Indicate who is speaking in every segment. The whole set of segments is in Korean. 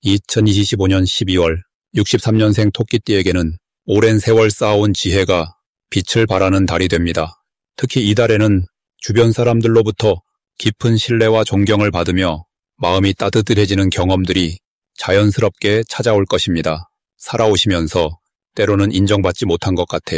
Speaker 1: 2025년 12월 63년생 토끼띠에게는 오랜 세월 쌓아온 지혜가 빛을 발하는 달이 됩니다. 특히 이 달에는 주변 사람들로부터 깊은 신뢰와 존경을 받으며 마음이 따뜻해지는 경험들이 자연스럽게 찾아올 것입니다. 살아오시면서 때로는 인정받지 못한 것 같아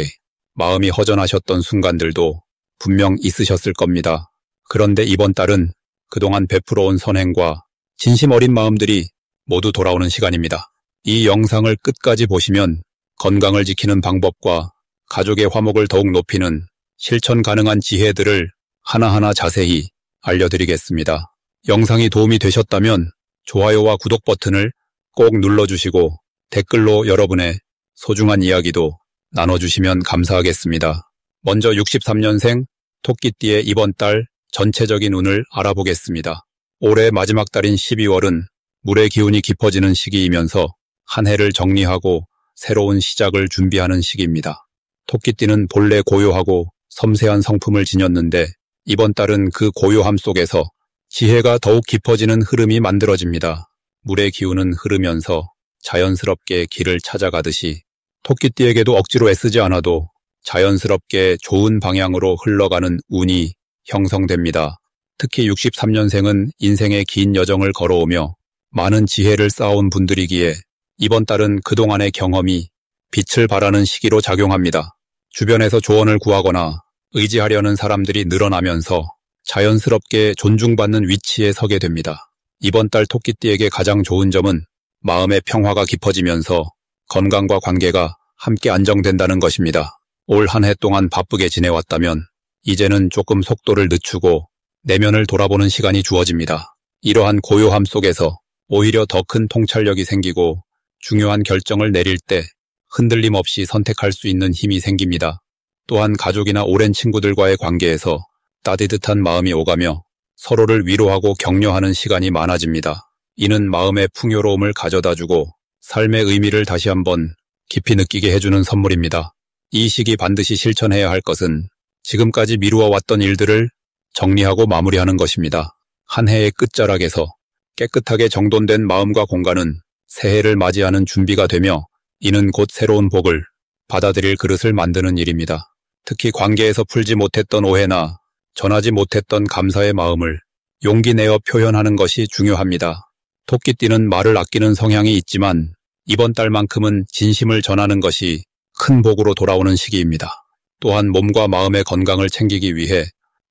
Speaker 1: 마음이 허전하셨던 순간들도 분명 있으셨을 겁니다. 그런데 이번 달은 그동안 베풀어온 선행과 진심 어린 마음들이 모두 돌아오는 시간입니다. 이 영상을 끝까지 보시면 건강을 지키는 방법과 가족의 화목을 더욱 높이는 실천 가능한 지혜들을 하나하나 자세히 알려드리겠습니다. 영상이 도움이 되셨다면 좋아요와 구독 버튼을 꼭 눌러주시고 댓글로 여러분의 소중한 이야기도 나눠주시면 감사하겠습니다. 먼저 63년생 토끼띠의 이번 달 전체적인 운을 알아보겠습니다. 올해 마지막 달인 12월은 물의 기운이 깊어지는 시기이면서 한 해를 정리하고 새로운 시작을 준비하는 시기입니다. 토끼띠는 본래 고요하고 섬세한 성품을 지녔는데 이번 달은 그 고요함 속에서 지혜가 더욱 깊어지는 흐름이 만들어집니다. 물의 기운은 흐르면서 자연스럽게 길을 찾아가듯이 토끼띠에게도 억지로 애쓰지 않아도 자연스럽게 좋은 방향으로 흘러가는 운이 형성됩니다. 특히 63년생은 인생의 긴 여정을 걸어오며 많은 지혜를 쌓아온 분들이기에 이번 달은 그동안의 경험이 빛을 발하는 시기로 작용합니다. 주변에서 조언을 구하거나 의지하려는 사람들이 늘어나면서 자연스럽게 존중받는 위치에 서게 됩니다. 이번 달 토끼띠에게 가장 좋은 점은 마음의 평화가 깊어지면서 건강과 관계가 함께 안정된다는 것입니다. 올 한 해 동안 바쁘게 지내왔다면 이제는 조금 속도를 늦추고 내면을 돌아보는 시간이 주어집니다. 이러한 고요함 속에서 오히려 더 큰 통찰력이 생기고 중요한 결정을 내릴 때 흔들림 없이 선택할 수 있는 힘이 생깁니다. 또한 가족이나 오랜 친구들과의 관계에서 따뜻한 마음이 오가며 서로를 위로하고 격려하는 시간이 많아집니다. 이는 마음의 풍요로움을 가져다주고 삶의 의미를 다시 한번 깊이 느끼게 해주는 선물입니다. 이 시기 반드시 실천해야 할 것은 지금까지 미루어 왔던 일들을 정리하고 마무리하는 것입니다. 한 해의 끝자락에서 깨끗하게 정돈된 마음과 공간은 새해를 맞이하는 준비가 되며 이는 곧 새로운 복을 받아들일 그릇을 만드는 일입니다. 특히 관계에서 풀지 못했던 오해나 전하지 못했던 감사의 마음을 용기 내어 표현하는 것이 중요합니다. 토끼띠는 말을 아끼는 성향이 있지만 이번 달만큼은 진심을 전하는 것이 큰 복으로 돌아오는 시기입니다. 또한 몸과 마음의 건강을 챙기기 위해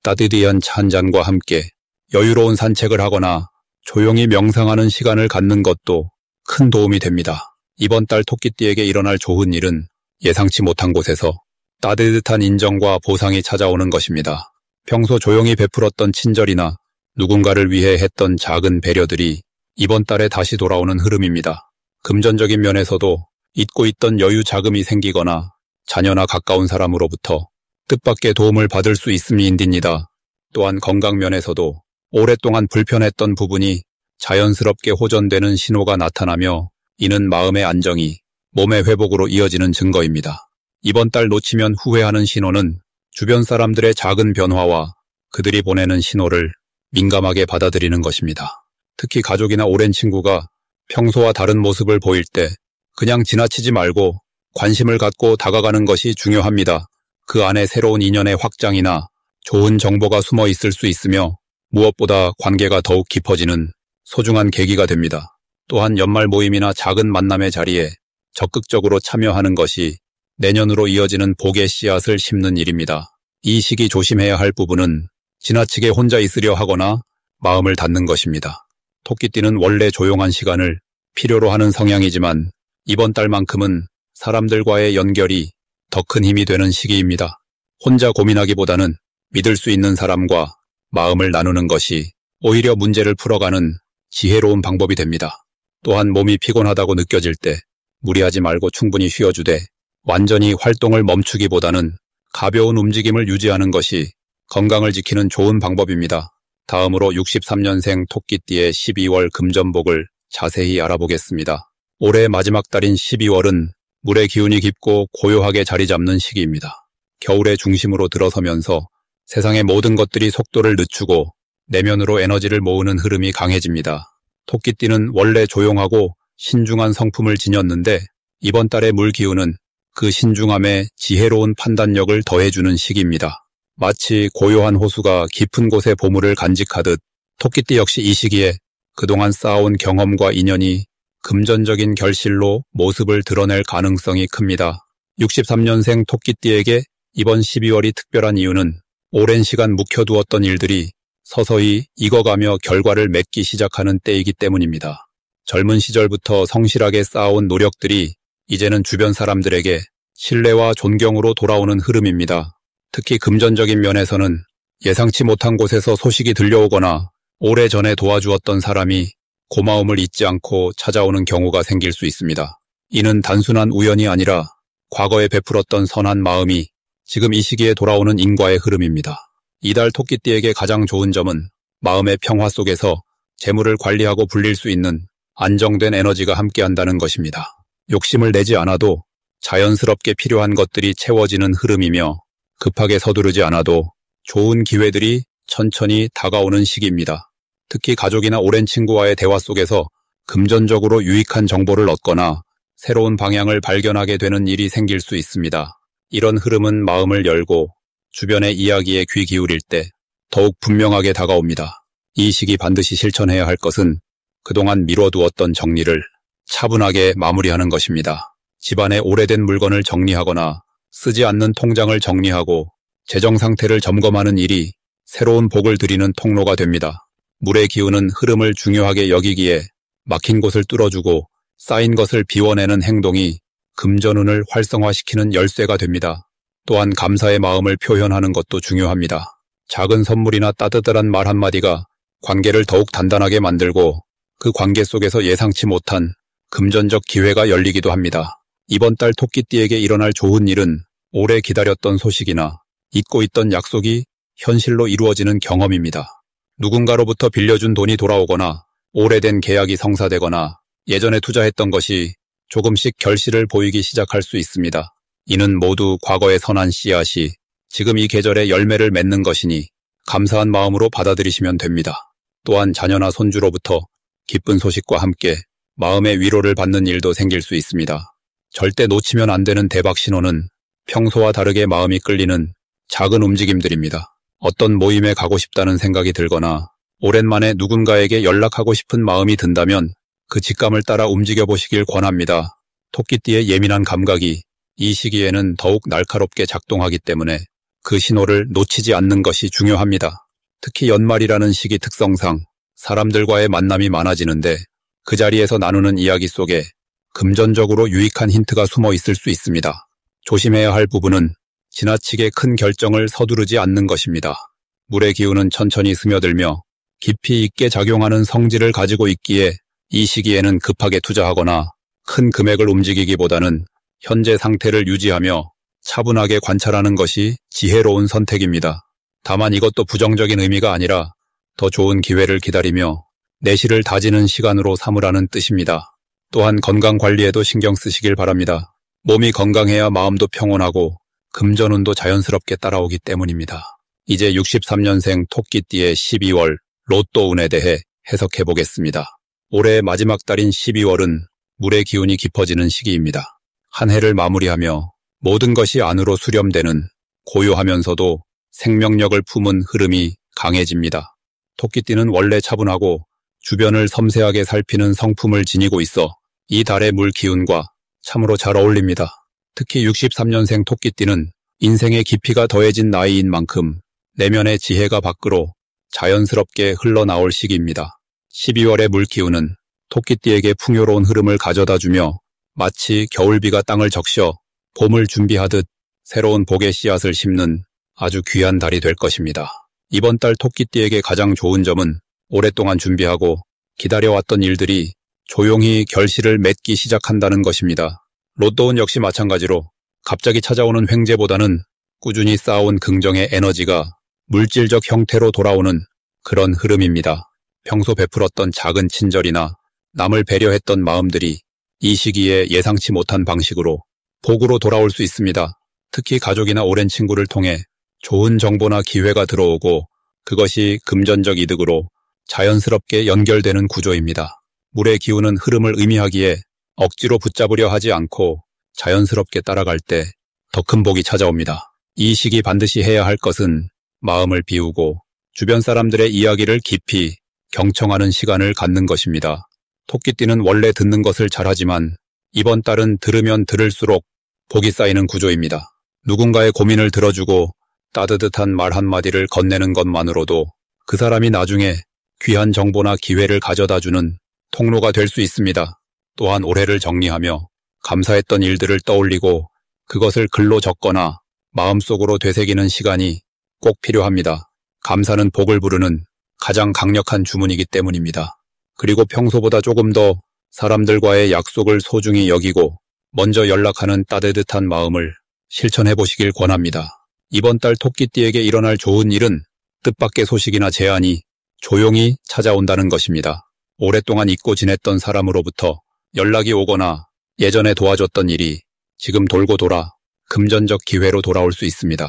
Speaker 1: 따뜻한 차 한 잔과 함께 여유로운 산책을 하거나 조용히 명상하는 시간을 갖는 것도 큰 도움이 됩니다. 이번 달 토끼띠에게 일어날 좋은 일은 예상치 못한 곳에서 따뜻한 인정과 보상이 찾아오는 것입니다. 평소 조용히 베풀었던 친절이나 누군가를 위해 했던 작은 배려들이 이번 달에 다시 돌아오는 흐름입니다. 금전적인 면에서도 잊고 있던 여유 자금이 생기거나 자녀나 가까운 사람으로부터 뜻밖의 도움을 받을 수 있음이인딥니다. 또한 건강 면에서도 오랫동안 불편했던 부분이 자연스럽게 호전되는 신호가 나타나며 이는 마음의 안정이 몸의 회복으로 이어지는 증거입니다. 이번 달 놓치면 후회하는 신호는 주변 사람들의 작은 변화와 그들이 보내는 신호를 민감하게 받아들이는 것입니다. 특히 가족이나 오랜 친구가 평소와 다른 모습을 보일 때 그냥 지나치지 말고 관심을 갖고 다가가는 것이 중요합니다. 그 안에 새로운 인연의 확장이나 좋은 정보가 숨어 있을 수 있으며 무엇보다 관계가 더욱 깊어지는 소중한 계기가 됩니다. 또한 연말 모임이나 작은 만남의 자리에 적극적으로 참여하는 것이 내년으로 이어지는 복의 씨앗을 심는 일입니다. 이 시기 조심해야 할 부분은 지나치게 혼자 있으려 하거나 마음을 닫는 것입니다. 토끼띠는 원래 조용한 시간을 필요로 하는 성향이지만 이번 달만큼은 사람들과의 연결이 더 큰 힘이 되는 시기입니다. 혼자 고민하기보다는 믿을 수 있는 사람과 마음을 나누는 것이 오히려 문제를 풀어가는 지혜로운 방법이 됩니다. 또한 몸이 피곤하다고 느껴질 때 무리하지 말고 충분히 쉬어주되 완전히 활동을 멈추기보다는 가벼운 움직임을 유지하는 것이 건강을 지키는 좋은 방법입니다. 다음으로 63년생 토끼띠의 12월 금전복을 자세히 알아보겠습니다. 올해 마지막 달인 12월은 물의 기운이 깊고 고요하게 자리 잡는 시기입니다. 겨울의 중심으로 들어서면서 세상의 모든 것들이 속도를 늦추고 내면으로 에너지를 모으는 흐름이 강해집니다. 토끼띠는 원래 조용하고 신중한 성품을 지녔는데 이번 달의 물기운은 그 신중함에 지혜로운 판단력을 더해주는 시기입니다. 마치 고요한 호수가 깊은 곳에 보물을 간직하듯 토끼띠 역시 이 시기에 그동안 쌓아온 경험과 인연이 금전적인 결실로 모습을 드러낼 가능성이 큽니다. 63년생 토끼띠에게 이번 12월이 특별한 이유는 오랜 시간 묵혀두었던 일들이 서서히 익어가며 결과를 맺기 시작하는 때이기 때문입니다. 젊은 시절부터 성실하게 쌓아온 노력들이 이제는 주변 사람들에게 신뢰와 존경으로 돌아오는 흐름입니다. 특히 금전적인 면에서는 예상치 못한 곳에서 소식이 들려오거나 오래전에 도와주었던 사람이 고마움을 잊지 않고 찾아오는 경우가 생길 수 있습니다. 이는 단순한 우연이 아니라 과거에 베풀었던 선한 마음이 지금 이 시기에 돌아오는 인과의 흐름입니다. 이달 토끼띠에게 가장 좋은 점은 마음의 평화 속에서 재물을 관리하고 불릴 수 있는 안정된 에너지가 함께한다는 것입니다. 욕심을 내지 않아도 자연스럽게 필요한 것들이 채워지는 흐름이며 급하게 서두르지 않아도 좋은 기회들이 천천히 다가오는 시기입니다. 특히 가족이나 오랜 친구와의 대화 속에서 금전적으로 유익한 정보를 얻거나 새로운 방향을 발견하게 되는 일이 생길 수 있습니다. 이런 흐름은 마음을 열고 주변의 이야기에 귀 기울일 때 더욱 분명하게 다가옵니다. 이 시기 반드시 실천해야 할 것은 그동안 미뤄두었던 정리를 차분하게 마무리하는 것입니다. 집안의 오래된 물건을 정리하거나 쓰지 않는 통장을 정리하고 재정 상태를 점검하는 일이 새로운 복을 드리는 통로가 됩니다. 물의 기운은 흐름을 중요하게 여기기에 막힌 곳을 뚫어주고 쌓인 것을 비워내는 행동이 금전운을 활성화시키는 열쇠가 됩니다. 또한 감사의 마음을 표현하는 것도 중요합니다. 작은 선물이나 따뜻한 말 한마디가 관계를 더욱 단단하게 만들고 그 관계 속에서 예상치 못한 금전적 기회가 열리기도 합니다. 이번 달 토끼띠에게 일어날 좋은 일은 오래 기다렸던 소식이나 잊고 있던 약속이 현실로 이루어지는 경험입니다. 누군가로부터 빌려준 돈이 돌아오거나 오래된 계약이 성사되거나 예전에 투자했던 것이 조금씩 결실을 보이기 시작할 수 있습니다. 이는 모두 과거의 선한 씨앗이 지금 이 계절에 열매를 맺는 것이니 감사한 마음으로 받아들이시면 됩니다. 또한 자녀나 손주로부터 기쁜 소식과 함께 마음의 위로를 받는 일도 생길 수 있습니다. 절대 놓치면 안 되는 대박 신호는 평소와 다르게 마음이 끌리는 작은 움직임들입니다. 어떤 모임에 가고 싶다는 생각이 들거나 오랜만에 누군가에게 연락하고 싶은 마음이 든다면 그 직감을 따라 움직여 보시길 권합니다. 토끼띠의 예민한 감각이 이 시기에는 더욱 날카롭게 작동하기 때문에 그 신호를 놓치지 않는 것이 중요합니다. 특히 연말이라는 시기 특성상 사람들과의 만남이 많아지는데 그 자리에서 나누는 이야기 속에 금전적으로 유익한 힌트가 숨어 있을 수 있습니다. 조심해야 할 부분은 지나치게 큰 결정을 서두르지 않는 것입니다. 물의 기운은 천천히 스며들며 깊이 있게 작용하는 성질을 가지고 있기에 이 시기에는 급하게 투자하거나 큰 금액을 움직이기보다는 현재 상태를 유지하며 차분하게 관찰하는 것이 지혜로운 선택입니다. 다만 이것도 부정적인 의미가 아니라 더 좋은 기회를 기다리며 내실을 다지는 시간으로 삼으라는 뜻입니다. 또한 건강 관리에도 신경 쓰시길 바랍니다. 몸이 건강해야 마음도 평온하고 금전운도 자연스럽게 따라오기 때문입니다. 이제 63년생 토끼띠의 12월 로또운에 대해 해석해 보겠습니다. 올해의 마지막 달인 12월은 물의 기운이 깊어지는 시기입니다. 한 해를 마무리하며 모든 것이 안으로 수렴되는 고요하면서도 생명력을 품은 흐름이 강해집니다. 토끼띠는 원래 차분하고 주변을 섬세하게 살피는 성품을 지니고 있어 이 달의 물 기운과 참으로 잘 어울립니다. 특히 63년생 토끼띠는 인생의 깊이가 더해진 나이인 만큼 내면의 지혜가 밖으로 자연스럽게 흘러나올 시기입니다. 12월의 물 기운은 토끼띠에게 풍요로운 흐름을 가져다주며 마치 겨울비가 땅을 적셔 봄을 준비하듯 새로운 복의 씨앗을 심는 아주 귀한 달이 될 것입니다. 이번 달 토끼띠에게 가장 좋은 점은 오랫동안 준비하고 기다려왔던 일들이 조용히 결실을 맺기 시작한다는 것입니다. 로또운 역시 마찬가지로 갑자기 찾아오는 횡재보다는 꾸준히 쌓아온 긍정의 에너지가 물질적 형태로 돌아오는 그런 흐름입니다. 평소 베풀었던 작은 친절이나 남을 배려했던 마음들이 이 시기에 예상치 못한 방식으로 복으로 돌아올 수 있습니다. 특히 가족이나 오랜 친구를 통해 좋은 정보나 기회가 들어오고 그것이 금전적 이득으로 자연스럽게 연결되는 구조입니다. 물의 기운은 흐름을 의미하기에 억지로 붙잡으려 하지 않고 자연스럽게 따라갈 때 더 큰 복이 찾아옵니다. 이 시기 반드시 해야 할 것은 마음을 비우고 주변 사람들의 이야기를 깊이 경청하는 시간을 갖는 것입니다. 토끼띠는 원래 듣는 것을 잘하지만 이번 달은 들으면 들을수록 복이 쌓이는 구조입니다. 누군가의 고민을 들어주고 따뜻한 말 한마디를 건네는 것만으로도 그 사람이 나중에 귀한 정보나 기회를 가져다주는 통로가 될 수 있습니다. 또한 올해를 정리하며 감사했던 일들을 떠올리고 그것을 글로 적거나 마음속으로 되새기는 시간이 꼭 필요합니다. 감사는 복을 부르는 가장 강력한 주문이기 때문입니다. 그리고 평소보다 조금 더 사람들과의 약속을 소중히 여기고 먼저 연락하는 따뜻한 마음을 실천해 보시길 권합니다. 이번 달 토끼띠에게 일어날 좋은 일은 뜻밖의 소식이나 제안이 조용히 찾아온다는 것입니다. 오랫동안 잊고 지냈던 사람으로부터 연락이 오거나 예전에 도와줬던 일이 지금 돌고 돌아 금전적 기회로 돌아올 수 있습니다.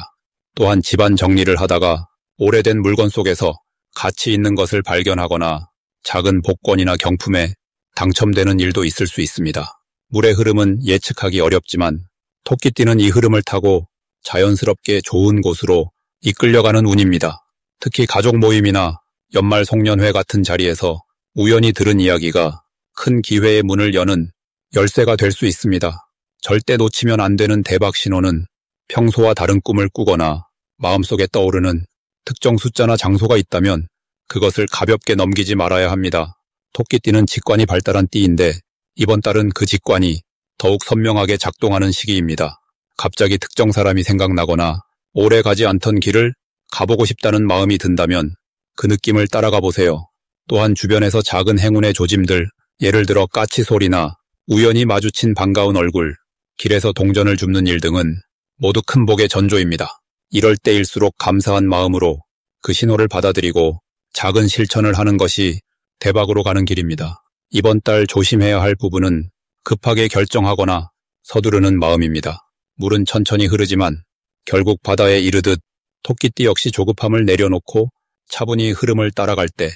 Speaker 1: 또한 집안 정리를 하다가 오래된 물건 속에서 가치 있는 것을 발견하거나 작은 복권이나 경품에 당첨되는 일도 있을 수 있습니다. 물의 흐름은 예측하기 어렵지만 토끼띠는 이 흐름을 타고 자연스럽게 좋은 곳으로 이끌려가는 운입니다. 특히 가족 모임이나 연말 송년회 같은 자리에서 우연히 들은 이야기가 큰 기회의 문을 여는 열쇠가 될 수 있습니다. 절대 놓치면 안 되는 대박 신호는 평소와 다른 꿈을 꾸거나 마음속에 떠오르는 특정 숫자나 장소가 있다면 그것을 가볍게 넘기지 말아야 합니다. 토끼띠는 직관이 발달한 띠인데 이번 달은 그 직관이 더욱 선명하게 작동하는 시기입니다. 갑자기 특정 사람이 생각나거나 오래 가지 않던 길을 가보고 싶다는 마음이 든다면 그 느낌을 따라가 보세요. 또한 주변에서 작은 행운의 조짐들, 예를 들어 까치 소리나 우연히 마주친 반가운 얼굴, 길에서 동전을 줍는 일 등은 모두 큰 복의 전조입니다. 이럴 때일수록 감사한 마음으로 그 신호를 받아들이고 작은 실천을 하는 것이 대박으로 가는 길입니다. 이번 달 조심해야 할 부분은 급하게 결정하거나 서두르는 마음입니다. 물은 천천히 흐르지만 결국 바다에 이르듯 토끼띠 역시 조급함을 내려놓고 차분히 흐름을 따라갈 때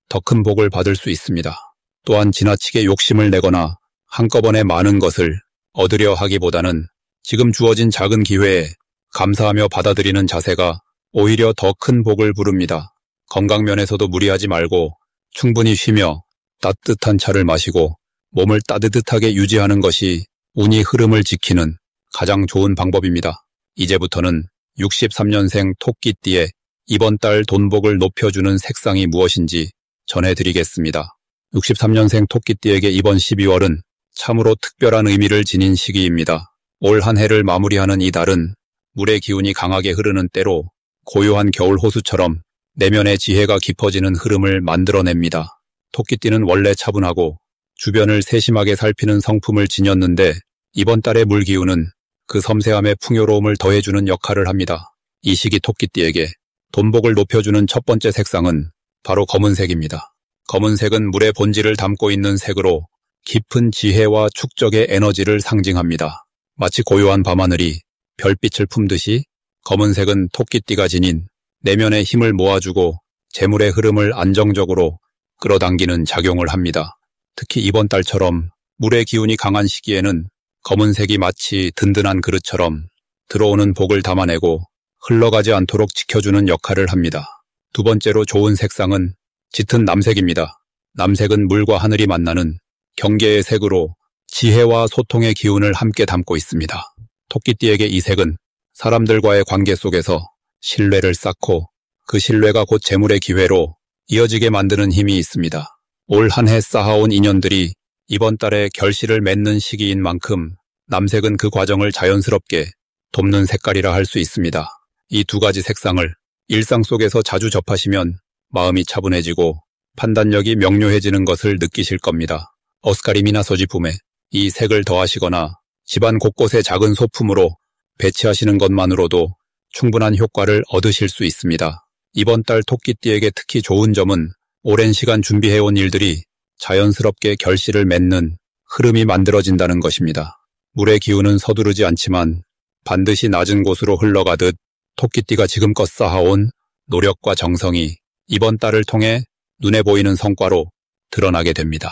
Speaker 1: 더 큰 복을 받을 수 있습니다. 또한 지나치게 욕심을 내거나 한꺼번에 많은 것을 얻으려 하기보다는 지금 주어진 작은 기회에 감사하며 받아들이는 자세가 오히려 더 큰 복을 부릅니다. 건강면에서도 무리하지 말고 충분히 쉬며 따뜻한 차를 마시고 몸을 따뜻하게 유지하는 것이 운이 흐름을 지키는 가장 좋은 방법입니다. 이제부터는 63년생 토끼띠의 이번 달 돈복을 높여주는 색상이 무엇인지 전해드리겠습니다. 63년생 토끼띠에게 이번 12월은 참으로 특별한 의미를 지닌 시기입니다. 올 한 해를 마무리하는 이 달은 물의 기운이 강하게 흐르는 때로 고요한 겨울 호수처럼 내면의 지혜가 깊어지는 흐름을 만들어냅니다. 토끼띠는 원래 차분하고 주변을 세심하게 살피는 성품을 지녔는데 이번 달의 물 기운은 그 섬세함에 풍요로움을 더해주는 역할을 합니다. 이 시기 토끼띠에게 돈복을 높여주는 첫 번째 색상은 바로 검은색입니다. 검은색은 물의 본질을 담고 있는 색으로 깊은 지혜와 축적의 에너지를 상징합니다. 마치 고요한 밤하늘이 별빛을 품듯이 검은색은 토끼띠가 지닌 내면의 힘을 모아주고 재물의 흐름을 안정적으로 끌어당기는 작용을 합니다. 특히 이번 달처럼 물의 기운이 강한 시기에는 검은색이 마치 든든한 그릇처럼 들어오는 복을 담아내고 흘러가지 않도록 지켜주는 역할을 합니다. 두 번째로 좋은 색상은 짙은 남색입니다. 남색은 물과 하늘이 만나는 경계의 색으로 지혜와 소통의 기운을 함께 담고 있습니다. 토끼띠에게 이 색은 사람들과의 관계 속에서 신뢰를 쌓고 그 신뢰가 곧 재물의 기회로 이어지게 만드는 힘이 있습니다. 올 한 해 쌓아온 인연들이 이번 달에 결실을 맺는 시기인 만큼 남색은 그 과정을 자연스럽게 돕는 색깔이라 할 수 있습니다. 이 두 가지 색상을 일상 속에서 자주 접하시면 마음이 차분해지고 판단력이 명료해지는 것을 느끼실 겁니다. 어스카림이나 소지품에 이 색을 더하시거나 집안 곳곳에 작은 소품으로 배치하시는 것만으로도 충분한 효과를 얻으실 수 있습니다. 이번 달 토끼띠에게 특히 좋은 점은 오랜 시간 준비해온 일들이 자연스럽게 결실을 맺는 흐름이 만들어진다는 것입니다. 물의 기운은 서두르지 않지만 반드시 낮은 곳으로 흘러가듯 토끼띠가 지금껏 쌓아온 노력과 정성이 이번 달을 통해 눈에 보이는 성과로 드러나게 됩니다.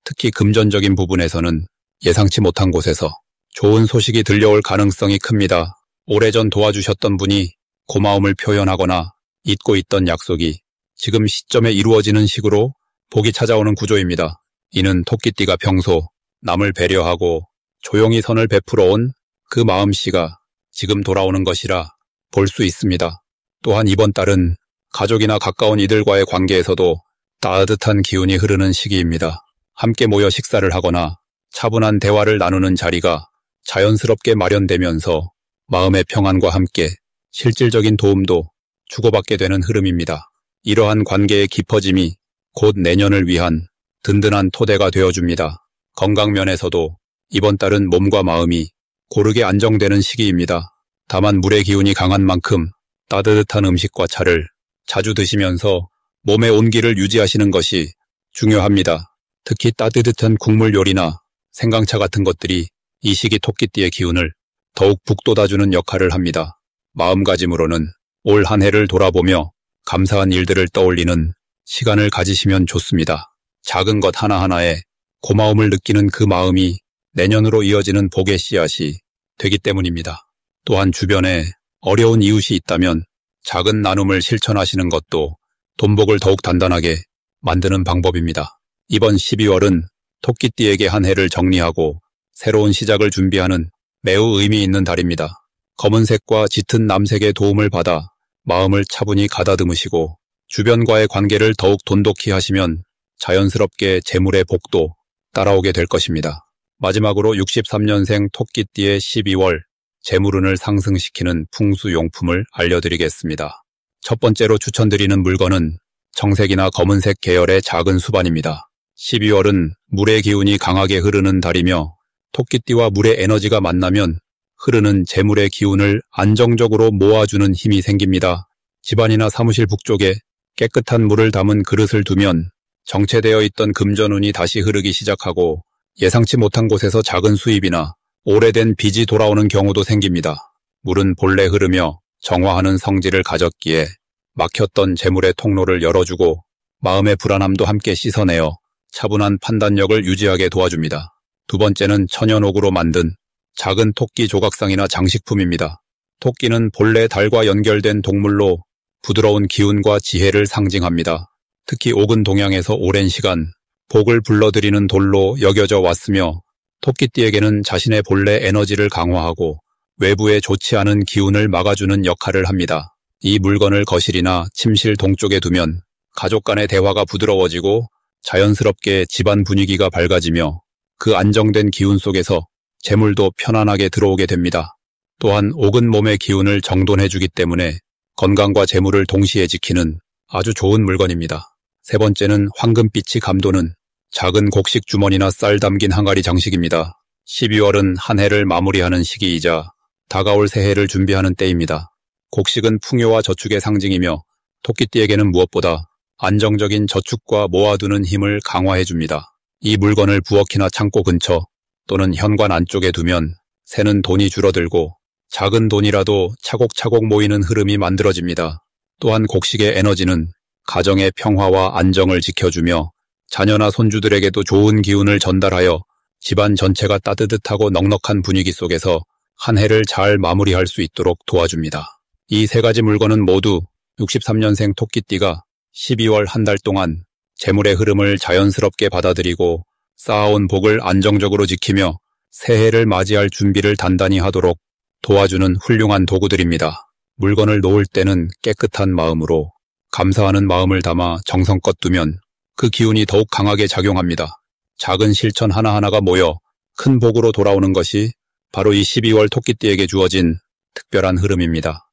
Speaker 1: 특히 금전적인 부분에서는 예상치 못한 곳에서 좋은 소식이 들려올 가능성이 큽니다. 오래전 도와주셨던 분이 고마움을 표현하거나 잊고 있던 약속이 지금 시점에 이루어지는 식으로 복이 찾아오는 구조입니다. 이는 토끼띠가 평소 남을 배려하고 조용히 선을 베풀어 온 그 마음씨가 지금 돌아오는 것이라 볼 수 있습니다. 또한 이번 달은 가족이나 가까운 이들과의 관계에서도 따뜻한 기운이 흐르는 시기입니다. 함께 모여 식사를 하거나 차분한 대화를 나누는 자리가 자연스럽게 마련되면서 마음의 평안과 함께 실질적인 도움도 주고받게 되는 흐름입니다. 이러한 관계의 깊어짐이 곧 내년을 위한 든든한 토대가 되어줍니다. 건강면에서도 이번 달은 몸과 마음이 고르게 안정되는 시기입니다. 다만 물의 기운이 강한 만큼 따뜻한 음식과 차를 자주 드시면서 몸의 온기를 유지하시는 것이 중요합니다. 특히 따뜻한 국물 요리나 생강차 같은 것들이 이 시기 토끼띠의 기운을 더욱 북돋아주는 역할을 합니다. 마음가짐으로는 올 한 해를 돌아보며 감사한 일들을 떠올리는 시간을 가지시면 좋습니다. 작은 것 하나하나에 고마움을 느끼는 그 마음이 내년으로 이어지는 복의 씨앗이 되기 때문입니다. 또한 주변에 어려운 이웃이 있다면 작은 나눔을 실천하시는 것도 돈복을 더욱 단단하게 만드는 방법입니다. 이번 12월은 토끼띠에게 한 해를 정리하고 새로운 시작을 준비하는 매우 의미 있는 달입니다. 검은색과 짙은 남색의 도움을 받아 마음을 차분히 가다듬으시고 주변과의 관계를 더욱 돈독히 하시면 자연스럽게 재물의 복도 따라오게 될 것입니다. 마지막으로 63년생 토끼띠의 12월 재물운을 상승시키는 풍수용품을 알려드리겠습니다. 첫 번째로 추천드리는 물건은 청색이나 검은색 계열의 작은 수반입니다. 12월은 물의 기운이 강하게 흐르는 달이며 토끼띠와 물의 에너지가 만나면 흐르는 재물의 기운을 안정적으로 모아주는 힘이 생깁니다. 집안이나 사무실 북쪽에 깨끗한 물을 담은 그릇을 두면 정체되어 있던 금전운이 다시 흐르기 시작하고 예상치 못한 곳에서 작은 수입이나 오래된 빚이 돌아오는 경우도 생깁니다. 물은 본래 흐르며 정화하는 성질을 가졌기에 막혔던 재물의 통로를 열어주고 마음의 불안함도 함께 씻어내어 차분한 판단력을 유지하게 도와줍니다. 두 번째는 천연옥으로 만든 작은 토끼 조각상이나 장식품입니다. 토끼는 본래 달과 연결된 동물로 부드러운 기운과 지혜를 상징합니다. 특히 옥은 동양에서 오랜 시간 복을 불러들이는 돌로 여겨져 왔으며 토끼띠에게는 자신의 본래 에너지를 강화하고 외부에 좋지 않은 기운을 막아주는 역할을 합니다. 이 물건을 거실이나 침실 동쪽에 두면 가족 간의 대화가 부드러워지고 자연스럽게 집안 분위기가 밝아지며 그 안정된 기운 속에서 재물도 편안하게 들어오게 됩니다. 또한 옥은 몸의 기운을 정돈해주기 때문에 건강과 재물을 동시에 지키는 아주 좋은 물건입니다. 세 번째는 황금빛이 감도는 작은 곡식 주머니나 쌀 담긴 항아리 장식입니다. 12월은 한 해를 마무리하는 시기이자 다가올 새해를 준비하는 때입니다. 곡식은 풍요와 저축의 상징이며 토끼띠에게는 무엇보다 안정적인 저축과 모아두는 힘을 강화해줍니다. 이 물건을 부엌이나 창고 근처 또는 현관 안쪽에 두면 새는 돈이 줄어들고 작은 돈이라도 차곡차곡 모이는 흐름이 만들어집니다. 또한 곡식의 에너지는 가정의 평화와 안정을 지켜주며 자녀나 손주들에게도 좋은 기운을 전달하여 집안 전체가 따뜻하고 넉넉한 분위기 속에서 한 해를 잘 마무리할 수 있도록 도와줍니다. 이 세 가지 물건은 모두 63년생 토끼띠가 12월 한 달 동안 재물의 흐름을 자연스럽게 받아들이고 쌓아온 복을 안정적으로 지키며 새해를 맞이할 준비를 단단히 하도록 도와주는 훌륭한 도구들입니다. 물건을 놓을 때는 깨끗한 마음으로 감사하는 마음을 담아 정성껏 두면 그 기운이 더욱 강하게 작용합니다. 작은 실천 하나하나가 모여 큰 복으로 돌아오는 것이 바로 이 12월 토끼띠에게 주어진 특별한 흐름입니다.